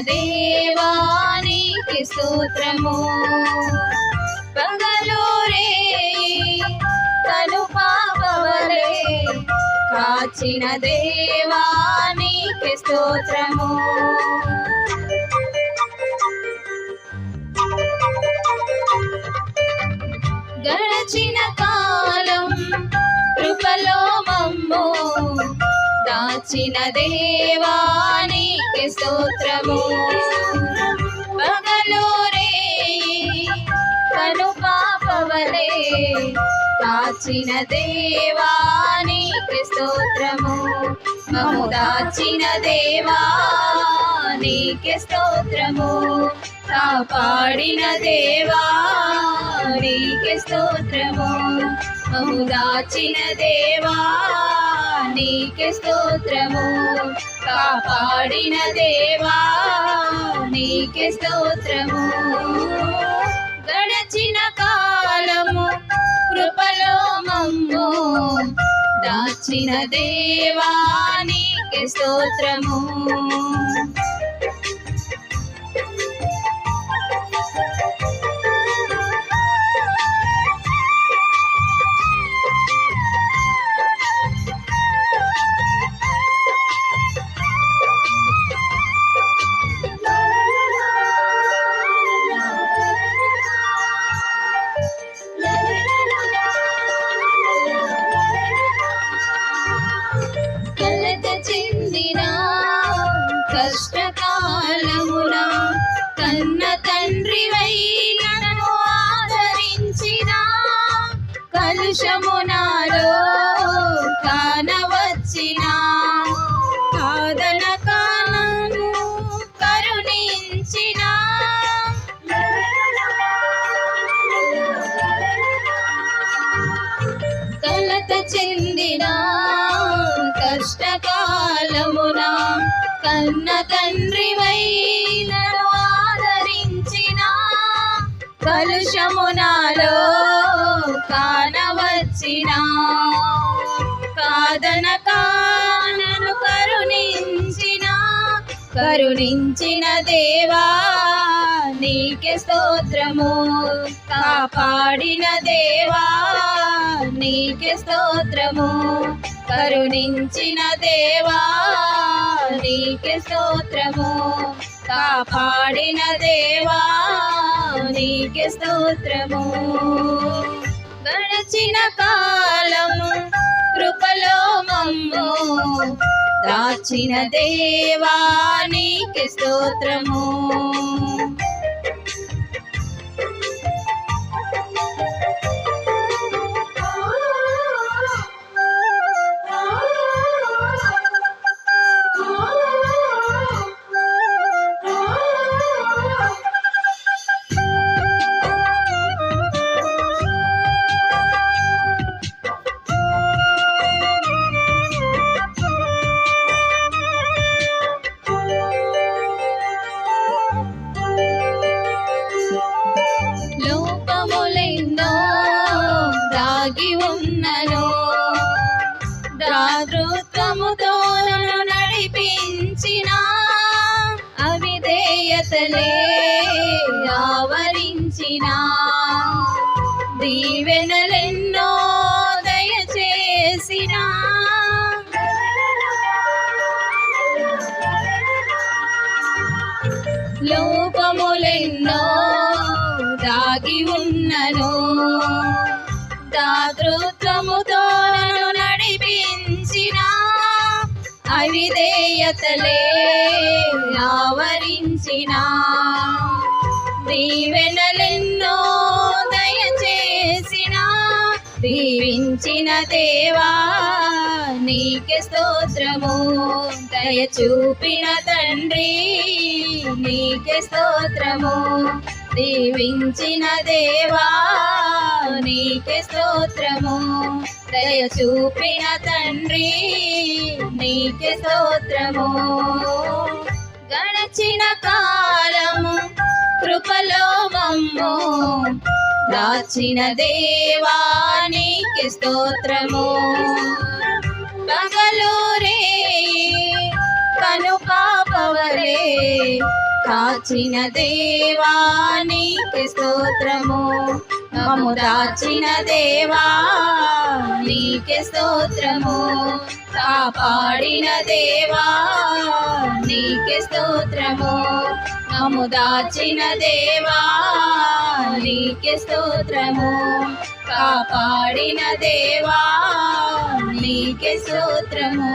దేవానికి స్తోత్రము. పగలూరే కను పాపవలే కాచిన దేవానికి స్తోత్రము. గడచిన కాలం కృపలో మమ్ము దాచిన దేవానికి స్తోత్రము. పగలూరే కను పాపవలే దాచిన దేవానికి స్తోత్రము. మమ్ము దాచిన దేవానికి స్తోత్రము. కాపాడిన దేవానికి స్తోత్రము. మమ్ము దాచిన దేవానికి స్తోత్రము. కాపాడిన దేవానికి స్తోత్రము. గడచిన కాలము కృపలో మమ్ము దాచిన దేవానికి స్తోత్రము. కష్టకాలమున కన్న తండ్రివై నన్ను ఆదరించిన కలుషమునాలో కానవచ్చిన కాదనక నన్ను కరుణించిన కలత చెందిన కష్టకాలమున కన్న తండ్రివై నన్ను ఆదరించిన కలుషమునాలో కానవచ్చిన కాదనక నన్ను కరుణించిన దేవా నీకే స్తోత్రము. కాపాడిన దేవా నీకే స్తోత్రము. కరుణించిన దేవా నీకే స్తోత్రము. కాపాడిన దేవా నీకే స్తోత్రము. గడచిన కాలము కృపలో మమ్ము దాచిన దేవా నీకే స్తోత్రము. దాతృత్వముతో నన్ను నడిపించిన అవిధేయతలే ఆవరించిన దీవెనలెన్నో దయచేసిన లోపములెన్నో దాగి ఉన్నను దాతృత్వముతో నన్ను నడిపించిన అవిధేయతలే ఆవరించిన దీవెనలెన్నో దయచేసిన దీవించిన దేవా నీకే స్తోత్రము. దయ చూపిన తండ్రి నీకే స్తోత్రము. దీవించిన దేవా నీకే స్తోత్రము. దయ చూపిన తండ్రి నీకే స్తోత్రము. గడచిన కాలము కృపలో మమ్ము దాచిన దేవా నీకే స్తోత్రము. పగలూరే కను పాపవలే కాచిన దేవా నీకే స్తోత్రము మమ్ము దాచిన దేవా నీకే స్తోత్రము కాపాడిన దేవా నీకే స్తోత్రము మమ్ము దాచిన దేవా నీకే స్తోత్రము కాపాడిన దేవా నీకే స్తోత్రము.